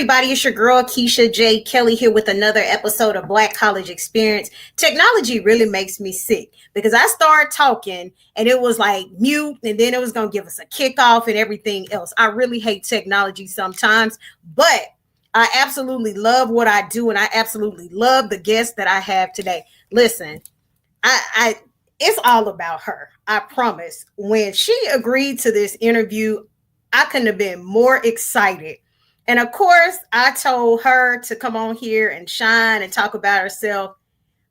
everybody? It's your girl, Keisha J. Kelly, here with another episode of Black College Experience. Technology really makes me sick because I started talking and it was like mute, and then it was going to give us a kickoff and everything else. I really hate technology sometimes, but I absolutely love what I do, and I absolutely love the guest that I have today. Listen, I it's all about her. I promise. When she agreed to this interview, I couldn't have been more excited. And of course, I told her to come on here and shine and talk about herself.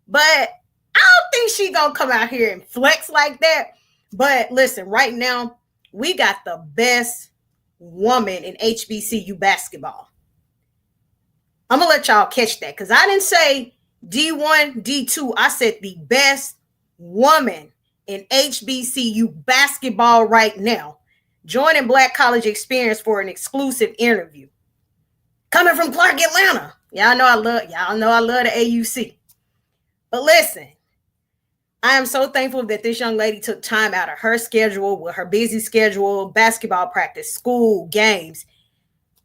But I don't think she's going to come out here and flex like that. But listen, right now, we got the best woman in HBCU basketball. I'm going to let y'all catch that because I didn't say D1, D2. I said the best woman in HBCU basketball right now. Joining Black College Experience for an exclusive interview. Coming from Clark, Atlanta. Y'all know I love the AUC. But listen, I am so thankful that this young lady took time out of her schedule, with her busy schedule, basketball practice, school, games.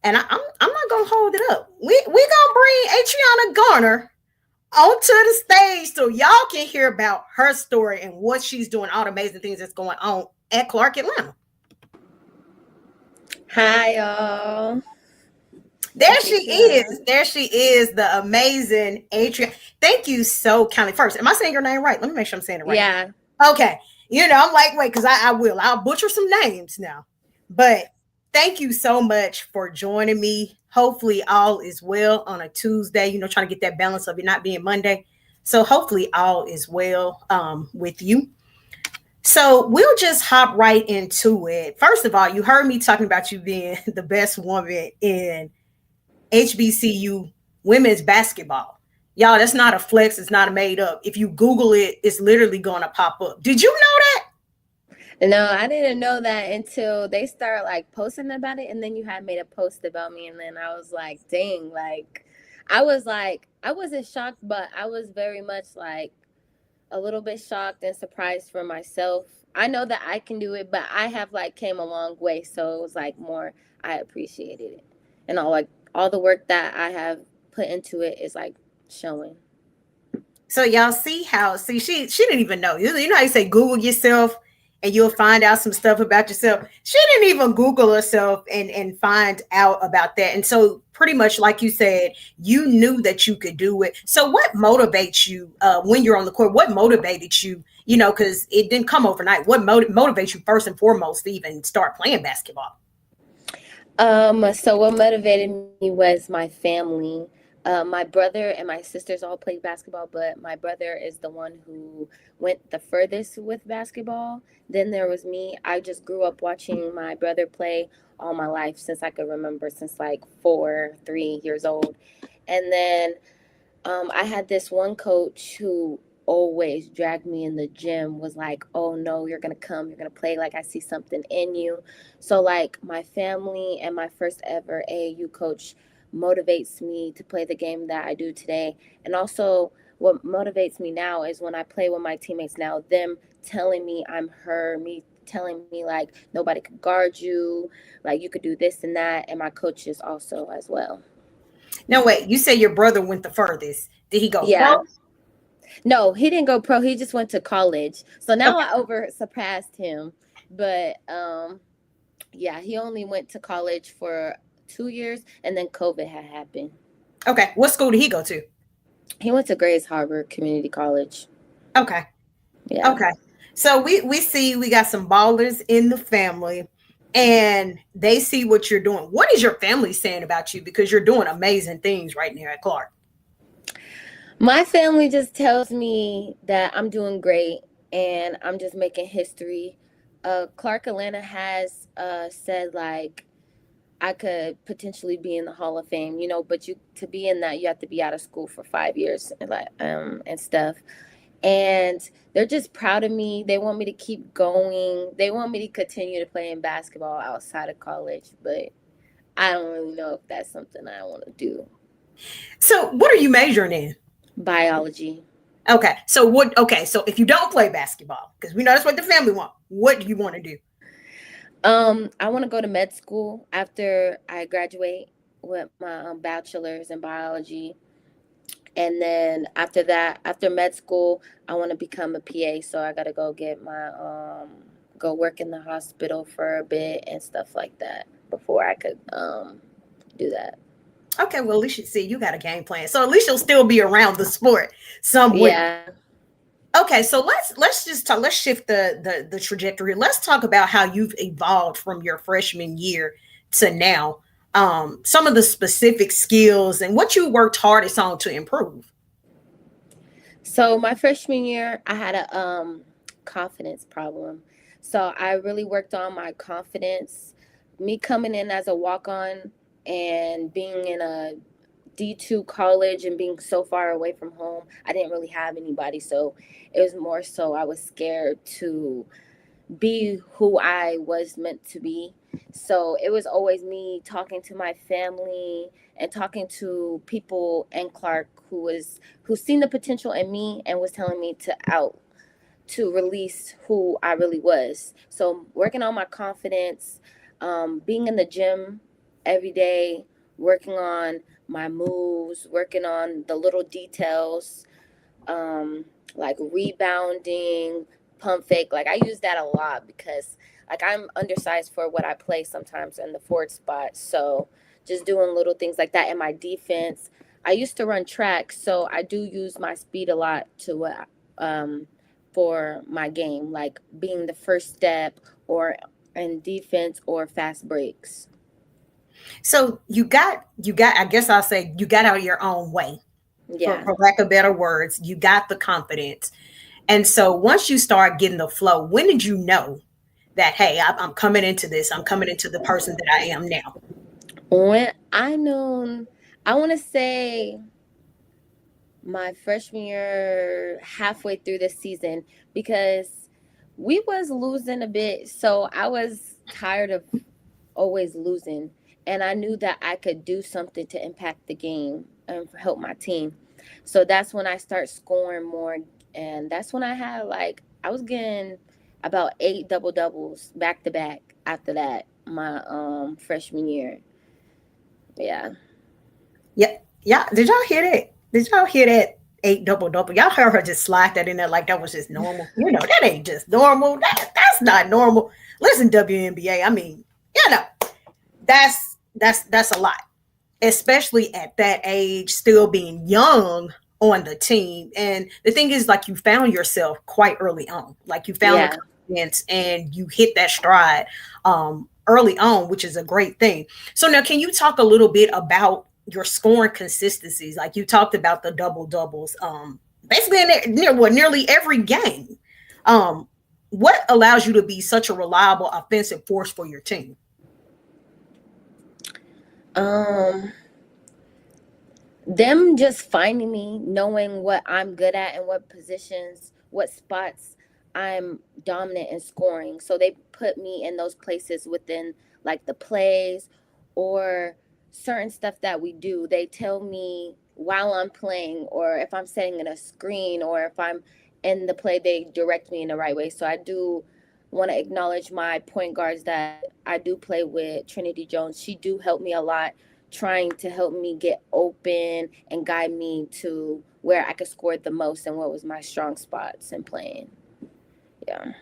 And I'm not gonna hold it up. We gonna bring Atreonia Garner onto the stage so y'all can hear about her story and what she's doing, all the amazing things that's going on at Clark, Atlanta. Hi, y'all. There she is, the amazing Atreonia. Thank you so kindly. First, am I saying your name right? Let me make sure I'm saying it right. Yeah. Okay. I'm like, wait, because I'll butcher some names now. But thank you so much for joining me. Hopefully all is well on a Tuesday, trying to get that balance of it not being Monday. So hopefully all is well with you. So we'll just hop right into it. First of all, you heard me talking about you being the best woman in HBCU women's basketball. Y'all, that's not a flex. It's not a made up. If you Google it, it's literally going to pop up. Did you know that? No, I didn't know that until they started like posting about it. And then you had made a post about me. And then I was like, dang, I wasn't shocked, but I was very much like a little bit shocked and surprised for myself. I know that I can do it, but I have came a long way. So it was more, I appreciated it. And all the work that I have put into it is showing. So y'all see she didn't even know. You know how you say Google yourself and you'll find out some stuff about yourself. She didn't even Google herself and find out about that. And so pretty much like you said, you knew that you could do it. So what motivates you when you're on the court? What motivated you? Because it didn't come overnight. What motivates you first and foremost to even start playing basketball? So what motivated me was my family. My brother and my sisters all played basketball, but my brother is the one who went the furthest with basketball. Then there was me. I just grew up watching my brother play all my life since I could remember, since 3 years old. And then I had this one coach who always dragged me in the gym, was like, oh no, you're gonna come, you're gonna play, I see something in you. So my family and my first ever AAU coach motivates me to play the game that I do today. And also what motivates me now is when I play with my teammates now, them telling me I'm her, me telling me nobody could guard you, you could do this and that, and my coaches also as well. No, wait, you say your brother went the furthest. Did he go pro? No, he didn't go pro. He just went to college. So now I surpassed him. But he only went to college for 2 years, and then COVID had happened. Okay. What school did he go to? He went to Grays Harbor Community College. Okay. Yeah. Okay. So we see we got some ballers in the family, and they see what you're doing. What is your family saying about you? Because you're doing amazing things right now at Clark. My family just tells me that I'm doing great and I'm just making history. Clark, Atlanta has said I could potentially be in the Hall of Fame, but to be in that, you have to be out of school for 5 years and stuff. And they're just proud of me. They want me to keep going. They want me to continue to play in basketball outside of college, but I don't really know if that's something I want to do. So what are you majoring in? Biology. Okay. So if you don't play basketball, because we know that's what the family want, what do you want to do? I want to go to med school after I graduate with my bachelor's in biology. And then after that, after med school, I want to become a PA. So I got to go get my, go work in the hospital for a bit and stuff like that before I could do that. Okay, well, at least you see you got a game plan. So at least you'll still be around the sport somewhere. Yeah. Okay, so let's just talk, let's shift the trajectory. Let's talk about how you've evolved from your freshman year to now. Some of the specific skills and what you worked hardest on to improve. So my freshman year, I had a confidence problem. So I really worked on my confidence. Me coming in as a walk on and being in a D2 college and being so far away from home, I didn't really have anybody. So it was more so I was scared to be who I was meant to be. So it was always me talking to my family and talking to people in Clark who seen the potential in me and was telling me to release who I really was. So working on my confidence, being in the gym every day, working on my moves, working on the little details, um, like rebounding, pump fake. Like I use that a lot because like I'm undersized for what I play sometimes in the forward spot. So just doing little things like that in my defense. I used to run track, so I do use my speed a lot to um, for my game, like being the first step or in defense or fast breaks. So you got I guess I'll say you got out of your own way, Yeah. for lack of better words. You got the confidence. And so once you start getting the flow, when did you know that, hey, I'm coming into this, I'm coming into the person that I am now? When I known, I want to say my freshman year, halfway through the season, because we was losing a bit, so I was tired of always losing, and I knew that I could do something to impact the game and help my team. So that's when I start scoring more, and that's when I had like I was getting about 8 double doubles back to back after that my freshman year. Yeah. Yeah, yeah. Did y'all hear that? Did y'all hear that? Eight double double. Y'all heard her just slide that in there like that was just normal. You know, that ain't just normal. That's not normal. Listen, WNBA. I mean, you know, that's a lot, especially at that age, still being young on the team. And the thing is, like, you found yourself quite early on. Like, you found the Yeah. confidence and you hit that stride early on, which is a great thing. So now, can you talk a little bit about your scoring consistencies? Like, you talked about the double doubles, basically nearly every game. Um, what allows you to be such a reliable offensive force for your team? Um, them just finding me, knowing what I'm good at and what positions, what spots I'm dominant in scoring. So they put me in those places within like the plays or certain stuff that we do. They tell me while I'm playing or if I'm setting in a screen or if I'm in the play, they direct me in the right way. So I do want to acknowledge my point guards that I do play with, Trinity Jones. She do help me a lot trying to help me get open and guide me to where I could score the most and what was my strong spots in playing. Yeah.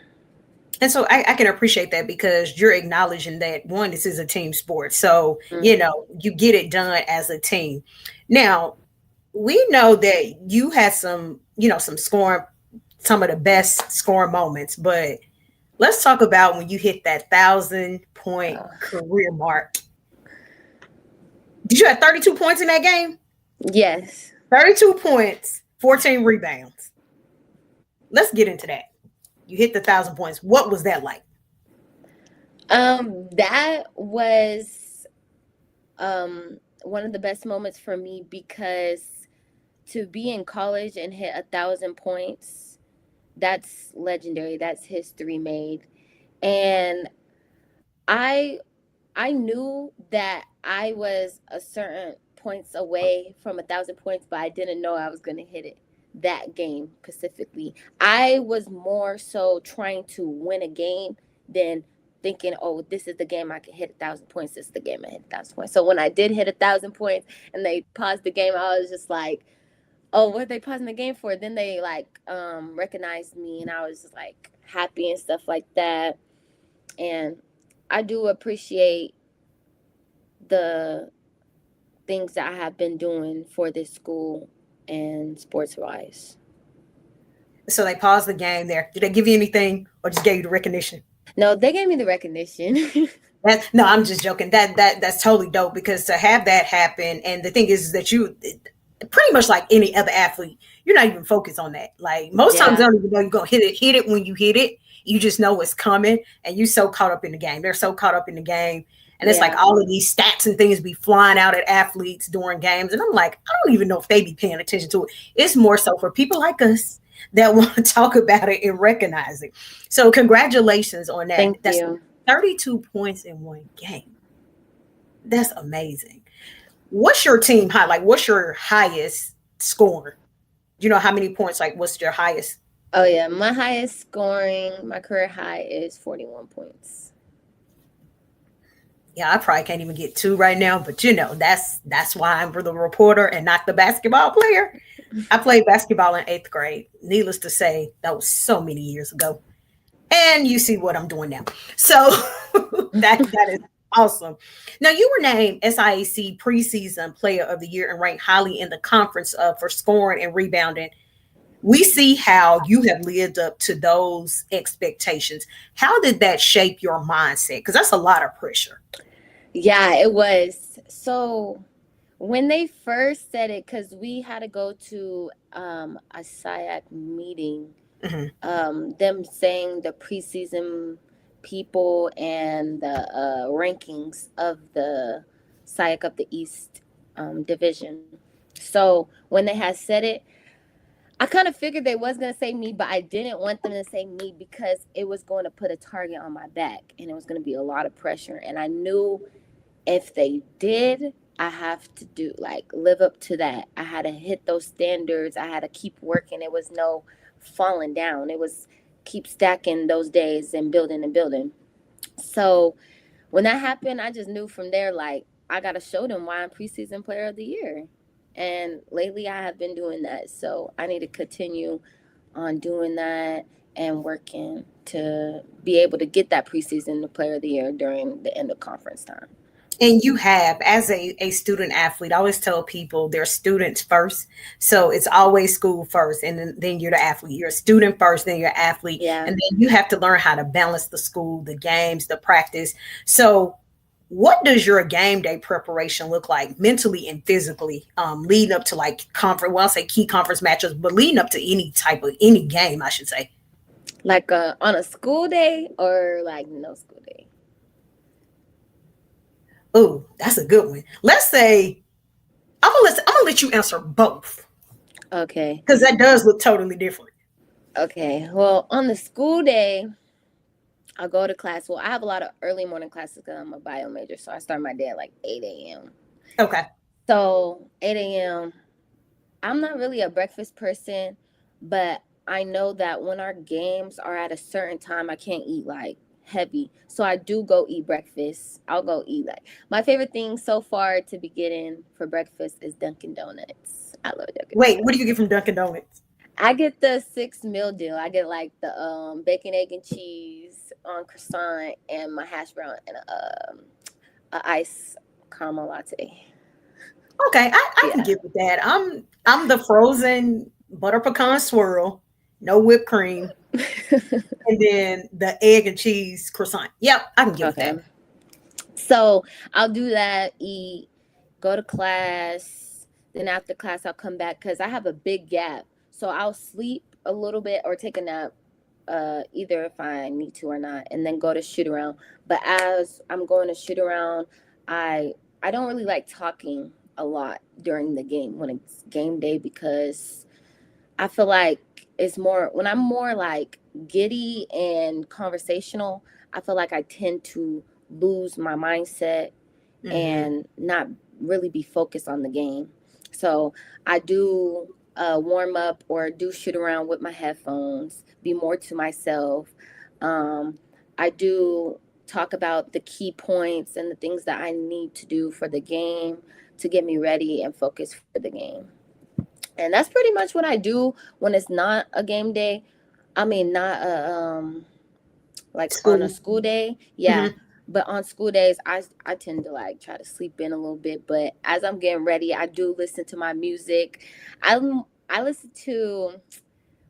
And so I can appreciate that because you're acknowledging that, one, this is a team sport. So, Mm. you get it done as a team. Now, we know that you had some scoring, some of the best scoring moments, but let's talk about when you hit that 1,000 point Uh, career mark. Did you have 32 points in that game? yes. 32 points, 14 rebounds. Let's get into that. You hit the 1,000 points. What was that like? That was one of the best moments for me because to be in college and hit 1,000 points, that's legendary. That's history made. And I I knew that I was a certain points away from 1,000 points, but I didn't know I was going to hit it that game specifically. I was more so trying to win a game than thinking, oh, this is the game I can hit 1,000 points. This is the game I hit 1,000 points. So when I did hit 1,000 points and they paused the game, I was just like, oh, what are they pausing the game for? Then they like recognized me, and I was just like happy and stuff like that. And I do appreciate the things that I have been doing for this school and sports wise. So they paused the game there. Did they give you anything or just gave you the recognition? No, they gave me the recognition. No, I'm just joking. That's totally dope because to have that happen, and the thing is that you pretty much like any other athlete, you're not even focused on that. Like most times, they Yeah. don't even know you're gonna hit it when you hit it. You just know it's coming, and you so caught up in the game. They're so caught up in the game, and it's like Yeah. all of these stats and things be flying out at athletes during games, and I'm like, I don't even know if they be paying attention to it. It's more so for people like us that want to talk about it and recognize it. So congratulations on that. Thank That's you. 32 points in one game. That's amazing. What's your team high? Like, what's your highest score? Do you know how many points? Like, what's your highest? Oh yeah, my highest scoring, my career high is 41 points. Yeah, I probably can't even get two right now, but that's why I'm the reporter and not the basketball player. I played basketball in eighth grade. Needless to say, that was so many years ago. And you see what I'm doing now. So that is awesome. Now you were named SIAC preseason player of the year and ranked highly in the conference for scoring and rebounding. We see how you have lived up to those expectations. How did that shape your mindset? Because that's a lot of pressure. Yeah, it was. So when they first said it, because we had to go to a SIAC meeting, Mhm. them saying the preseason people and the rankings of the SIAC of the East division. So when they had said it, I kind of figured they was gonna say me, but I didn't want them to say me because it was going to put a target on my back, and it was going to be a lot of pressure. And I knew if they did, I have to do like live up to that. I had to hit those standards. I had to keep working. It was no falling down. It was keep stacking those days and building and building. So when that happened, I just knew from there, like, I got to show them why I'm preseason player of the year. And lately I have been doing that. So I need to continue on doing that and working to be able to get that preseason player of the year during the end of conference time. And you have, as a student athlete, I always tell people they're students first. So it's always school first, and then you're the athlete. You're a student first, then you're an athlete. Yeah. And then you have to learn how to balance the school, the games, the practice. So what does your game day preparation look like mentally and physically, leading up to like conference, well, I'll say key conference matches, but leading up to any type of any game, I should say. Like on a school day or like no school day? Oh, that's a good one. Let's say I'm gonna let you answer both Okay. because that does look totally different. Okay. Well, on the school day, I'll go to class. Well, I have a lot of early morning classes because I'm a bio major. So I start my day at like 8 a.m. Okay. So 8 a.m., I'm not really a breakfast person, but I know that when our games are at a certain time, I can't eat like heavy. So I do go eat breakfast. I'll go eat like my favorite thing so far to be getting for breakfast is Dunkin' Donuts. I love Dunkin' Wait, what do Donuts. you get from Dunkin' Donuts? I get the 6 meal deal. I get like the bacon, egg, and cheese on croissant and my hash brown and a ice caramel latte. Okay, I can Yeah. get with that. I'm the frozen butter pecan swirl, no whipped cream, and then the egg and cheese croissant. Yep, I can get with Okay. that. So I'll do that, eat, go to class. Then after class, I'll come back because I have a big gap. So I'll sleep a little bit or take a nap, either if I need to or not, and then go to shoot around. But as I'm going to shoot around, I I don't really like talking a lot during the game when it's game day because I feel like it's more when I'm more like giddy and conversational, I feel like I tend to lose my mindset Hmm. and not really be focused on the game. So I do warm up or do shoot around with my headphones, be more to myself. Um, I do. talk about the key points and the things that I need to do for the game to get me ready and focused for the game. And that's pretty much what I do when it's not a game day. I mean, not a like on a School. school day. Hmm. Yeah. But on school days, I tend to like try to sleep in a little bit. But as I'm getting ready, I do listen to my music. I I listen to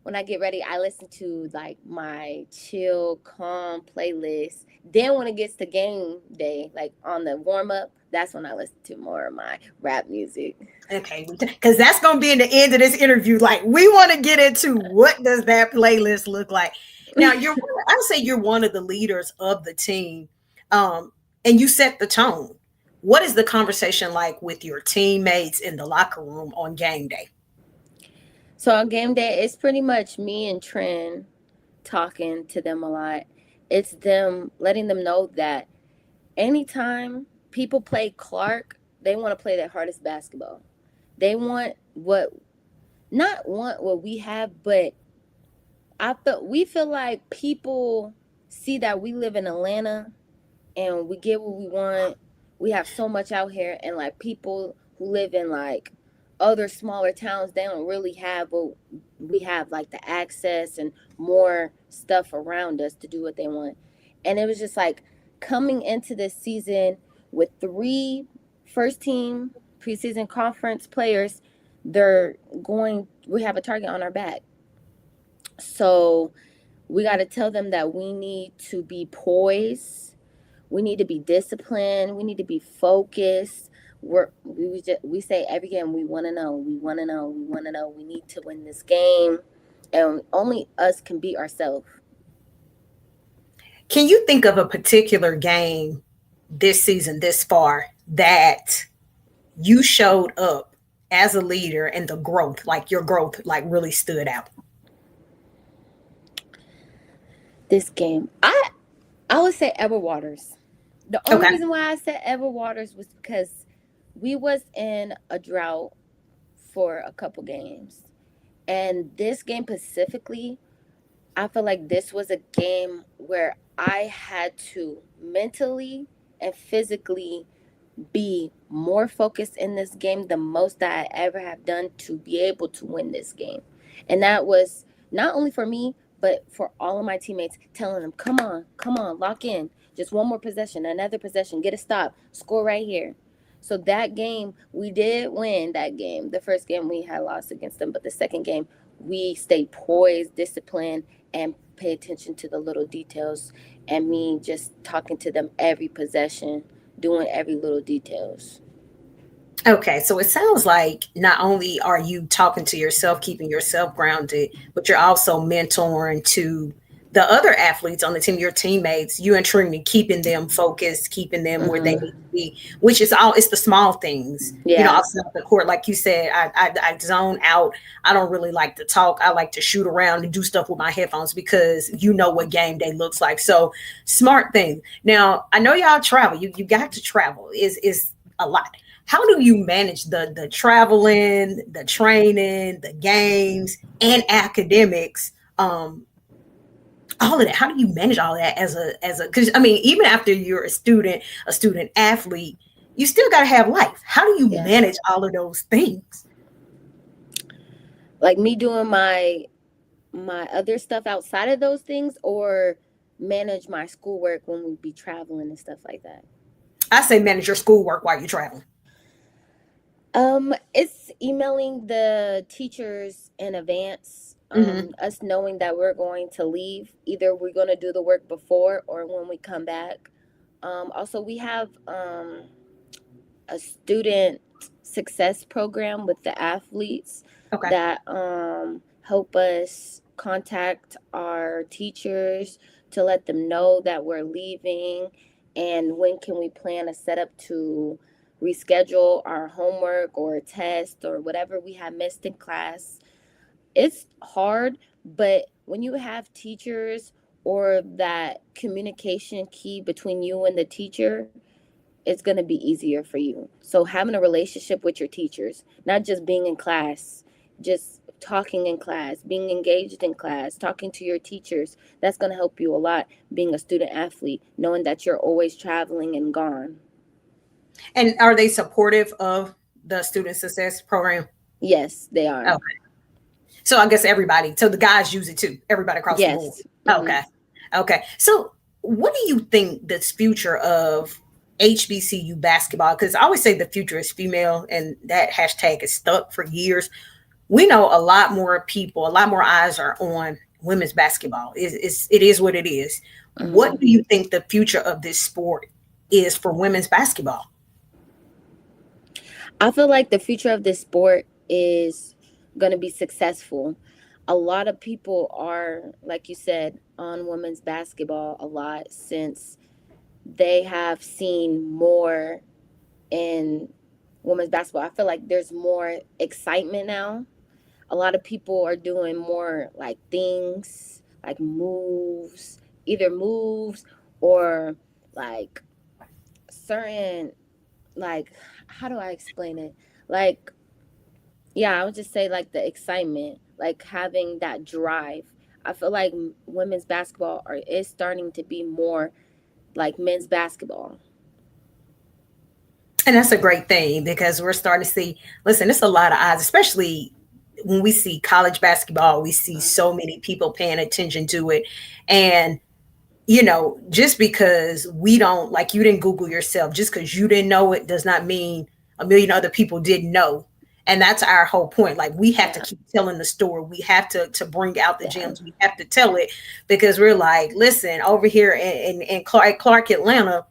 when I get ready, I listen to like my chill, calm playlist. Then when it gets to game day, like on the warm up, that's when I listen to more of my rap music. Okay, because that's going to be in the end of this interview. Like, we want to get into what does that playlist look like. Now, I would say you're one of the leaders of the team, and you set the tone. What is the conversation like with your teammates in the locker room on game day? So on game day, it's pretty much me and Trin talking to them a lot. It's them letting them know that anytime people play Clark, they want to play their hardest basketball. They want what not want what we have, but we feel like people see that we live in Atlanta and we get what we want. We have so much out here, and like people who live in like other smaller towns, they don't really have what we have, like the access and more stuff around us to do what they want. And it was just like coming into this season with three first team preseason conference players, they're going, we have a target on our back. So we got to tell them that we need to be poised, we need to be disciplined. We need to be focused. We say every game we want to know. We want to know. We want to know. We need to win this game, and only us can beat ourselves. Can you think of a particular game this season, this far, that you showed up as a leader and the growth, like your growth, like really stood out? This game, I would say Ever Waters. The only Okay. reason why I said Ever Waters was because we was in a drought for a couple games, and this game specifically, I feel like this was a game where I had to mentally and physically be more focused in this game, the most that I ever have done to be able to win this game. And that was not only for me, but for all of my teammates, telling them, come on, lock in. Just one more possession, another possession, get a stop, score right here. So that game, we did win that game. The first game we had lost against them, but the second game, we stayed poised, disciplined, and pay attention to the little details. And me just talking to them every possession, doing every little details. Okay, so it sounds like not only are you talking to yourself, keeping yourself grounded, but you're also mentoring to the other athletes on the team, your teammates, you and Trini, keeping them focused, keeping them where they need Mm-hmm. to be, which is all, it's the small things. Yeah. Outside the court, like you said, I zone out. I don't really like to talk. I like to shoot around and do stuff with my headphones because you know what game day looks like. So smart thing. Now, I know y'all travel. You got to travel. Is a lot. How do you manage the traveling, the training, the games, and academics? All of that. How do you manage all of that as a? Because I mean, even after you're a student athlete, you still got to have life. How do you Yeah. manage all of those things? Like me doing my other stuff outside of those things, or manage my schoolwork when we be traveling and stuff like that. I say manage your schoolwork while you're traveling. It's emailing the teachers in advance, Mm-hmm. us knowing that we're going to leave. Either we're going to do the work before or when we come back. Also, we have a student success program with the athletes Okay. that help us contact our teachers to let them know that we're leaving and when can we plan a setup to reschedule our homework or a test or whatever we have missed in class. It's hard, but when you have teachers or that communication key between you and the teacher, it's going to be easier for you. So having a relationship with your teachers, not just being in class, just talking in class, being engaged in class, talking to your teachers. That's going to help you a lot being a student athlete, knowing that you're always traveling and gone. And are they supportive of the student success program? Yes, they are. Okay. So I guess everybody, so the guys use it too, everybody across the board. Yes. Hmm. Okay. Okay. So what do you think this future of HBCU basketball? Because I always say the future is female, and that hashtag is stuck for years. We know a lot more people, a lot more eyes are on women's basketball. It is what it is. What Hmm. do you think the future of this sport is for women's basketball? I feel like the future of this sport is going to be successful. A lot of people are, like you said, on women's basketball a lot since they have seen more in women's basketball. I feel like there's more excitement now. A lot of people are doing more like things, like moves, either moves or like certain, like, how do I explain it? Like, yeah, I would just say like the excitement, like having that drive. I feel like women's basketball is starting to be more like men's basketball. And that's a great thing because we're starting to see, listen, it's a lot of eyes, especially when we see college basketball, we see so many people paying attention to it. And, just because we don't, like, you didn't Google yourself, just because you didn't know it does not mean a million other people didn't know. And that's our whole point. Like, we have to Yeah, keep telling the story. We have to bring out the yeah, gems. We have to tell it because we're like, listen, over here in Clark, Atlanta,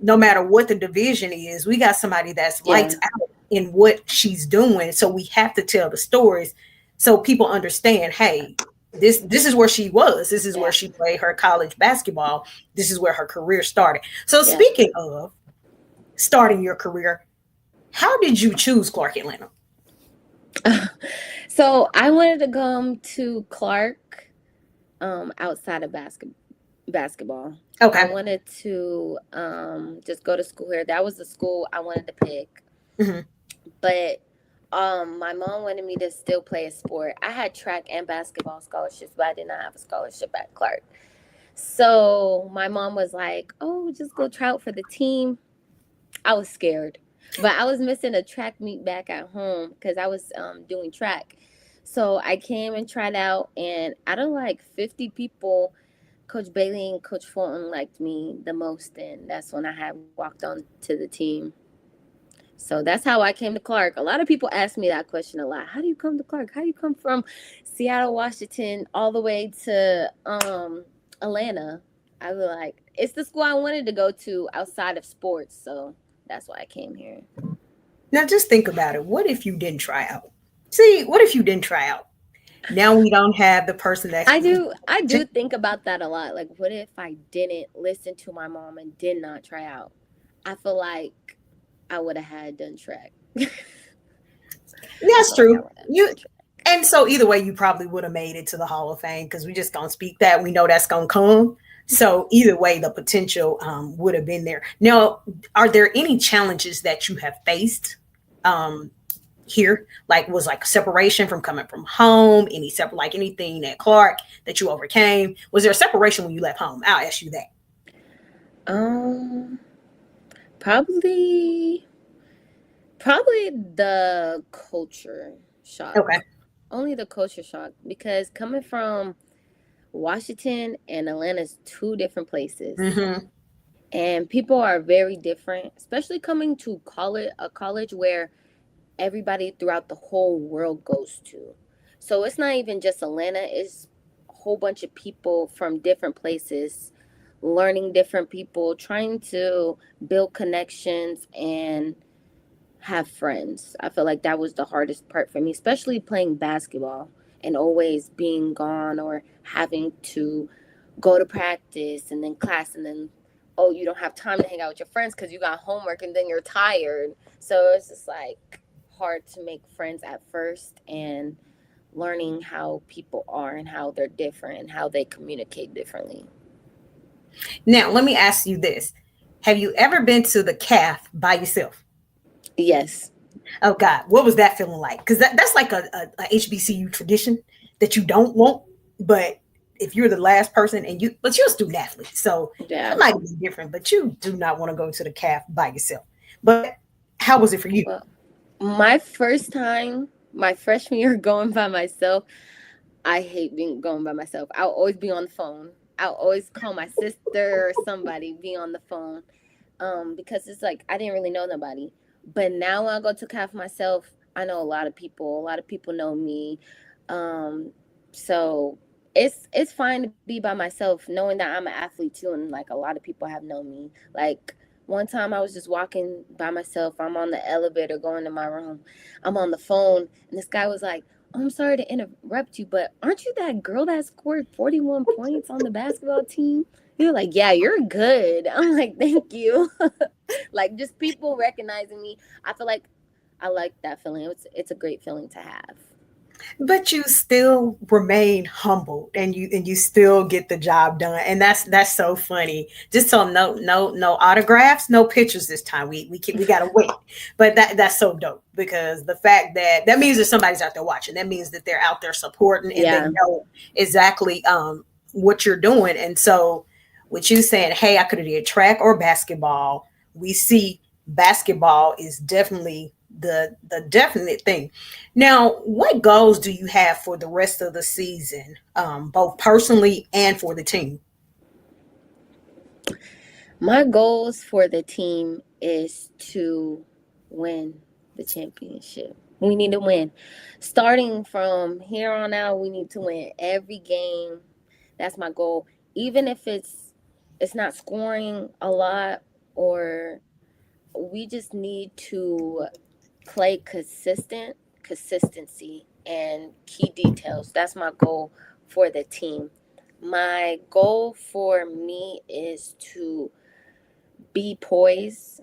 no matter what the division is, we got somebody that's lights yeah, out in what she's doing. So we have to tell the stories so people understand, hey, this is where she was. This is where yeah, she played her college basketball. This is where her career started. So yeah. speaking of starting your career, how did you choose Clark Atlanta? So I wanted to come to Clark outside of basketball. I Okay. wanted to just go to school here. That was the school I wanted to pick. Hmm. But my mom wanted me to still play a sport. I had track and basketball scholarships, but I did not have a scholarship at Clark. So my mom was like, "Oh, just go try out for the team." I was scared, but I was missing a track meet back at home because I was doing track. So I came and tried out, and out of like 50 people, Coach Bailey and Coach Fulton liked me the most, and that's when I had walked on to the team. So that's how I came to Clark. A lot of people ask me that question a lot. How do you come to Clark? How do you come from Seattle, Washington, all the way to Atlanta? I was like, it's the school I wanted to go to outside of sports, so that's why I came here. Now just think about it. What if you didn't try out? See, what if you didn't try out? Now we don't have the person that's I do think about that a lot. Like, what if I didn't listen to my mom and did not try out? I feel like I would have had done track. I that's feel like I true. would have You done track. And so either way, you probably would have made it to the Hall of Fame because we just gonna speak that. We know that's gonna come. So either way, the potential would have been there. Now, are there any challenges that you have faced um, here? Like was like separation from coming from home? Any separate like anything at Clark that you overcame? Was there a separation when you left home? I'll ask you that. Um, probably Probably the culture Okay. shock. Only the culture shock because coming from Washington and Atlanta is two different places. Mm-hmm. And people are very different, especially coming to college, a college where everybody throughout the whole world goes to. So it's not even just Atlanta, it's a whole bunch of people from different places, learning different people, trying to build connections and have friends. I feel like that was the hardest part for me, especially playing basketball and always being gone or having to go to practice and then class and then oh you don't have time to hang out with your friends because you got homework and then you're tired. So it's just like hard to make friends at first and learning how people are and how they're different and how they communicate differently. Now let me ask you this: have you ever been to the calf by yourself? Yes. Oh God, what was that feeling like? Because that's like a HBCU tradition that you don't want, but if you're the last person and but you're a student athlete, so that Yeah. might be different. But you do not want to go to the calf by yourself. But how was it for you? Well, my first time, my freshman year going by myself, I hate being going by myself. I'll always be on the phone. I'll always call my sister or somebody, be on the phone. Because it's like I didn't really know nobody. But now when I go to CAF myself, I know a lot of people. A lot of people know me. Um, so it's fine to be by myself, knowing that I'm an athlete too, and like a lot of people have known me. Like one time I was just walking by myself. I'm on the elevator going to my room. I'm on the phone, and this guy was like, "Oh, I'm sorry to interrupt you, but aren't you that girl that scored 41 points on the basketball team?" You're like, "Yeah, you're good." I'm like, "Thank you." Like just people recognizing me. I feel like I like that feeling. It's a great feeling to have. But you still remain humble and you still get the job done, and that's so funny. Just so no autographs, no pictures this time. We gotta wait. But that's so dope, because the fact that means that somebody's out there watching, that means that they're out there supporting and they Yeah. know exactly what you're doing. And so with you saying, hey, I could have did track or basketball, we see basketball is definitely the definite thing. Now, what goals do you have for the rest of the season, both personally and for the team? My goals for the team is to win the championship. We need to win. Starting from here on out, we need to win every game. That's my goal. Even if it's not scoring a lot, or we just need to play consistency and key details. That's my goal for the team. My goal for me is to be poised,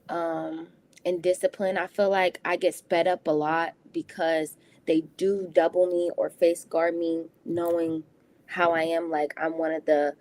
um, and discipline. I feel like I get sped up a lot because they do double me or face guard me, knowing how I am. Like I'm one of the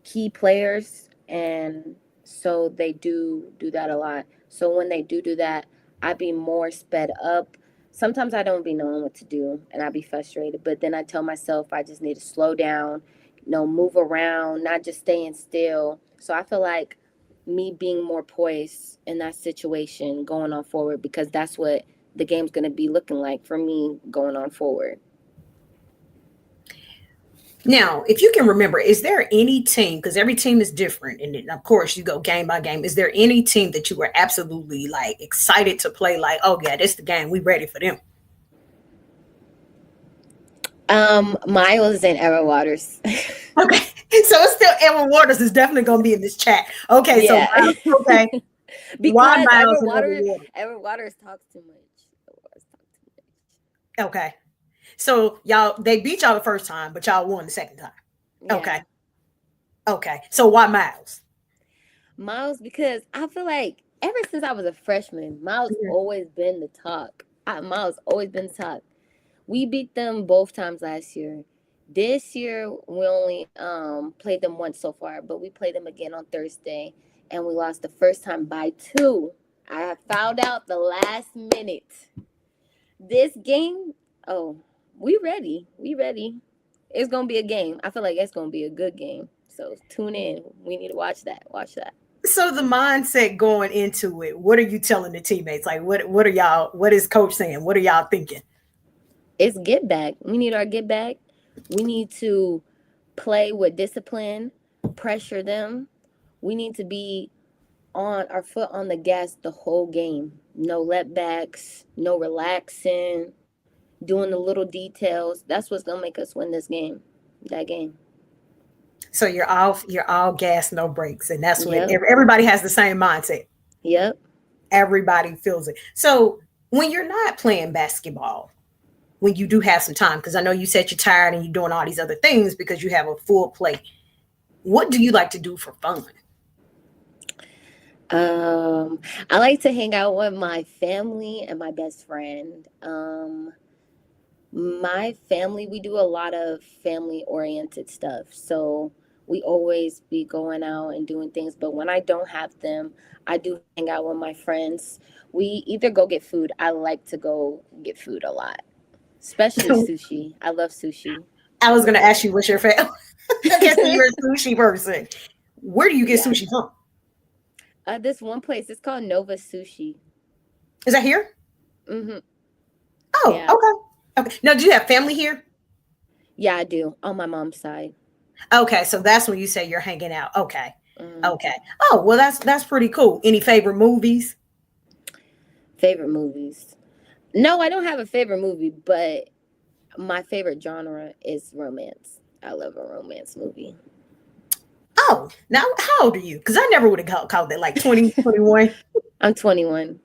key players, and so they do that a lot. So when they do that, I be more sped up. Sometimes I don't be knowing what to do, and I be frustrated. But then I tell myself I just need to slow down, move around, not just staying still. So I feel like me being more poised in that situation going on forward, because that's what the game's going to be looking like for me going on forward. Now, if you can remember, is there any team, because every team is different, and then, of course you go game by game, is there any team that you were absolutely like excited to play, like, oh yeah, this is the game, we ready for them? Miles and Ever Waters. Okay. So it's still Edward Waters is definitely gonna be in this chat. Okay, so Yeah. Miles, okay. Why Because Miles and Edward Waters? Ever Waters talks too much. Edward Waters talks too Okay. So y'all they beat y'all the first time, but y'all won the second time. much. Yeah. Okay. Okay. So why Miles? Miles, because I feel like ever since I was a freshman, Miles Mhm. always been the talk. Miles always been the talk. We beat them both times last year. This year we only played them once so far, but we played them again on Thursday, and we lost the first time by 2. I found out the last minute. This game, oh, we ready. We ready. It's gonna be a game. I feel like it's gonna be a good game. So tune in. We need to watch that. Watch that. So the mindset going into it, what are you telling the teammates? Like what are y'all, what is coach saying? What are y'all thinking? It's get back. We need our get back. We need to play with discipline, pressure them. We need to be on our foot on the gas the whole game. No letbacks, no relaxing, doing the little details. That's what's gonna make us win this game. That game. So you're all gas, no brakes. And that's what Yep. everybody has the same mindset. Yep. Everybody feels it. So when you're not playing basketball, when you do have some time, because I know you said you're tired and you're doing all these other things because you have a full plate, what do you like to do for fun? Um, I like to hang out with my family and my best friend. My family, we do a lot of family oriented stuff. So we always be going out and doing things. But when I don't have them, I do hang out with my friends. We either go get food. I like to go get food a lot, especially sushi. I love sushi. I was gonna ask you what's your favorite. I guess you're a sushi person. Where do you get Yeah. sushi from? This one place, it's called Nova Sushi. Is that here? Hmm. Oh, Yeah. okay. Okay. Now, do you have family here? Yeah, I do. On my mom's side. Okay, so that's when you say you're hanging out. Okay. Mm. Okay. Oh, well, that's pretty cool. Any favorite movies? Favorite movies? No, I don't have a favorite movie, but my favorite genre is romance. I love a romance movie. Oh, now how old are you? Because I never would have called it like 2021. I'm 21.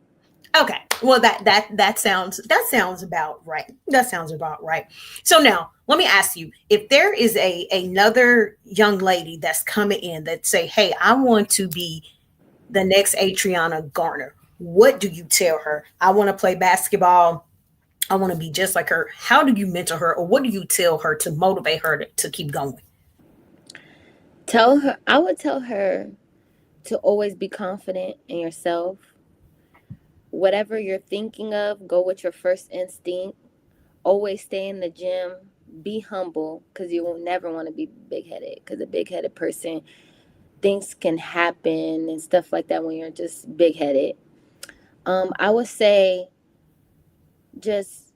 Okay. Well, that sounds about right. That sounds about right. So now let me ask you, if there is a another young lady that's coming in that say, "Hey, I want to be the next Atreona Garner," what do you tell her? I want to play basketball. I want to be just like her. How do you mentor her, or what do you tell her to motivate her to keep going? I would tell her to always be confident in yourself. Whatever you're thinking of, go with your first instinct. Always stay in the gym. Be humble because you will never want to be big headed because a big headed person, things can happen and stuff like that when you're just big headed. I would say just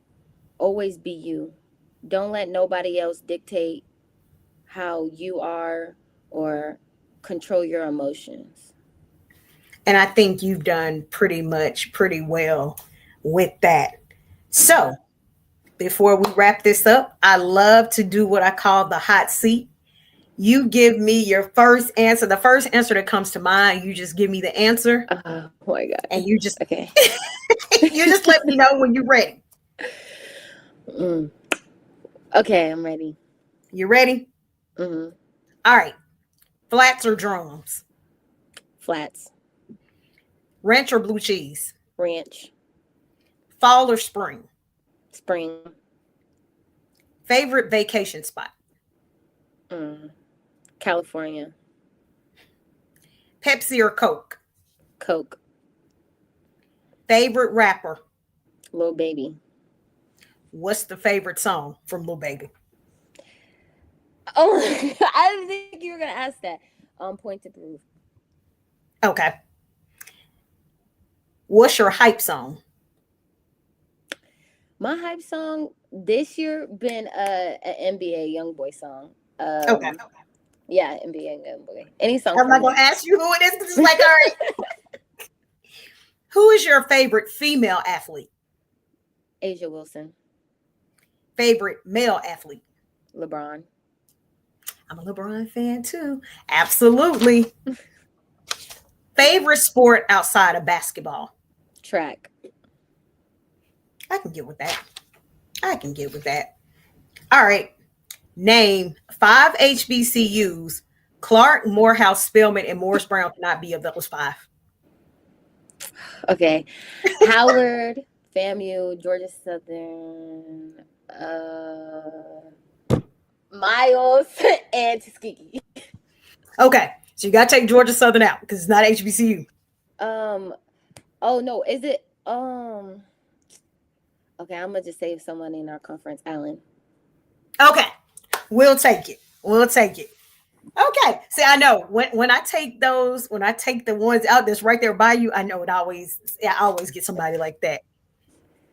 always be you. Don't let nobody else dictate how you are or control your emotions. And I think you've done pretty well with that. Hmm. So before we wrap this up, I love to do what I call the hot seat. You give me your first answer. The first answer that comes to mind, you just give me the answer, Oh my God. and you just Okay. you just let me know when you're ready. Mm. Okay, I'm ready. You ready? Hmm. All right. Flats or drums? Flats, Ranch or blue cheese? ranch, Fall or spring? spring, Favorite vacation spot? mm. California, Pepsi or Coke? Coke, Favorite rapper? Little Baby. What's the favorite song from Lil Baby? Oh, I didn't think you were gonna ask that. Point to proof. Okay. What's your hype song? My hype song this year been an NBA Young Boy song. Okay. Yeah, NBA Young Boy. Any song I'm from not gonna him. ask you who it is because it's like, all right. Who is your favorite female athlete? Asia Wilson, Favorite male athlete? LeBron, I'm a LeBron fan too. Absolutely. Favorite sport outside of basketball? track. I can get with that. I can get with that. All right. Name five HBCUs. Clark, Morehouse, Spelman, and Morris Brown cannot be of those five. Okay, Howard, FAMU, Georgia Southern, Miles, and Tuskegee. Okay. So you got to take Georgia Southern out because it's not HBCU. Um. Oh no, is it? Okay, I'm gonna just say someone in our conference, Allen. Okay. We'll take it. We'll take it. Okay. See, I know when I take those, when I take the ones out that's right there by you, I know I always get somebody like that.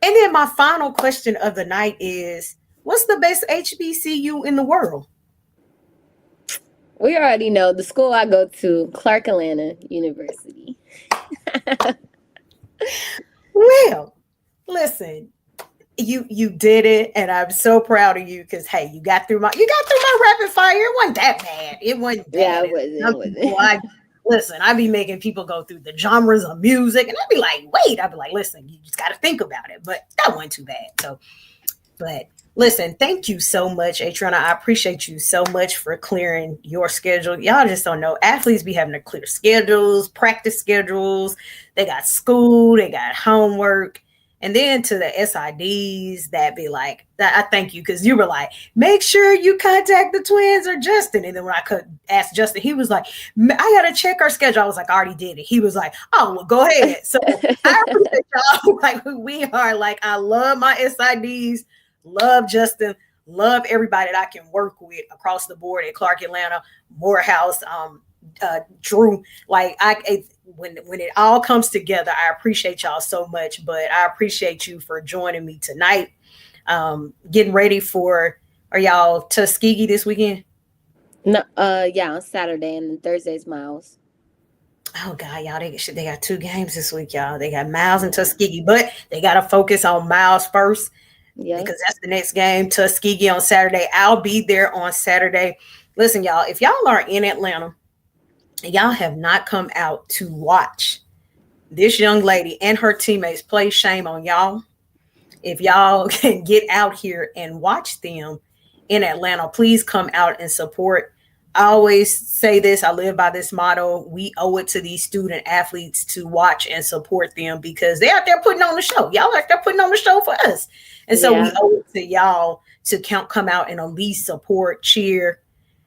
And then my final question of the night is, what's the best HBCU in the world? We already know the school I go to, Clark Atlanta University. Well, listen, you did it, and I'm so proud of you because hey, you got through my rapid fire. It wasn't that bad. It wasn't Yeah, bad. it wasn't. It Some wasn't. people, I listen. I be making people go through the genres of music, and I'd be like, wait. I'd be like, listen, you just got to think about it. But that wasn't too bad. So, but listen, thank you so much, Atriana. I appreciate you so much for clearing your schedule. Y'all just don't know. Athletes be having to clear schedules, practice schedules. They got school, they got homework. And then to the SIDs that be like, I thank you because you were like, make sure you contact the twins or Justin. And then when I could ask Justin, he was like, I got to check our schedule. I was like, I already did it. He was like, oh, well, go ahead. So I appreciate y'all. Like, we are like, I love my SIDs, love Justin, love everybody that I can work with across the board at Clark Atlanta, Morehouse, Drew. Like, when it all comes together, I appreciate y'all so much. But I appreciate you for joining me tonight. Getting ready for, are y'all Tuskegee this weekend? No, yeah, on Saturday, and then Thursday's Miles. Oh God, y'all, they got 2 games this week, y'all. They got Miles and Tuskegee, but they got to focus on Miles first. Yep. Because that's the next game. Tuskegee on Saturday. I'll be there on Saturday. Listen, y'all, if y'all are in Atlanta, y'all have not come out to watch this young lady and her teammates play, shame on y'all. If y'all can get out here and watch them in Atlanta, please come out and support. I always say this, I live by this motto. We owe it to these student athletes to watch and support them because they're out there putting on the show. Y'all out there putting on the show for us. And so we owe it to y'all to come out and at least support, cheer,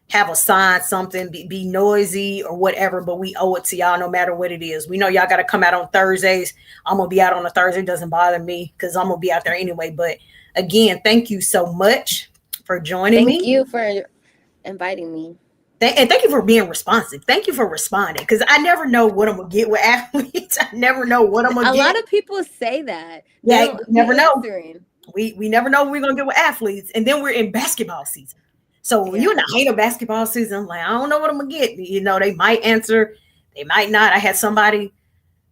have a sign, something, be noisy or whatever, but we owe it to y'all no matter what it is. We know y'all got to come out on Thursdays. I'm going to be out on a Thursday. It doesn't bother me because I'm going to be out there anyway. But again, thank you so much for joining me. Thank you for inviting me. And thank you for being responsive. Thank you for responding because I never know what I'm going to get with athletes. I never know what I'm going to get. A lot of people say that. Yeah, never know. We never know what we're going to get with athletes. And then we're in basketball season. So when you're in the height of basketball season, I'm like, I don't know what I'm going to get. You know, they might answer. They might not. I had somebody,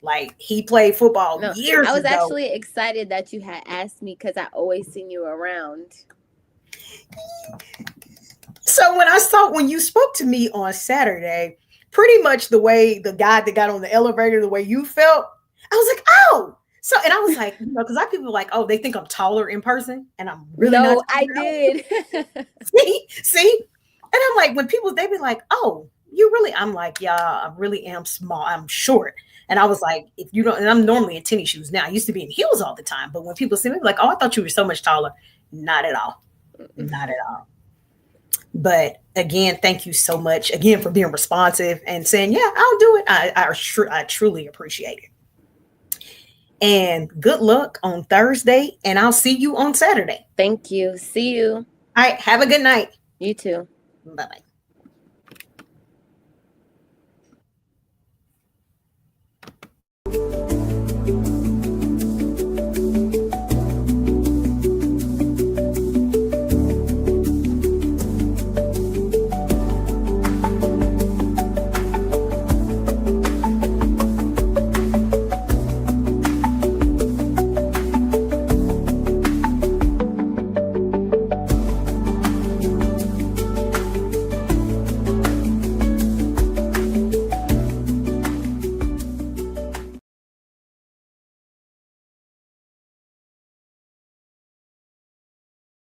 like, he played football years ago. I was actually excited that you had asked me because I always seen you around. So when you spoke to me on Saturday, pretty much the way the guy that got on the elevator, the way you felt, I was like, oh. So, and I was like, you know, because a lot of people are like, oh, they think I'm taller in person, and I'm really not. I did. see, and I'm like, when people they be like, oh, you really? I'm like, yeah, I really am small. I'm short, and I was like, if you don't, and I'm normally in tennis shoes now. I used to be in heels all the time, but when people see me, like, oh, I thought you were so much taller. Not at all. Not at all. But again, thank you so much again for being responsive and saying, yeah, I'll do it. I truly appreciate it. And good luck on Thursday, and I'll see you on Saturday. Thank you. See you. All right. Have a good night. You too. Bye-bye.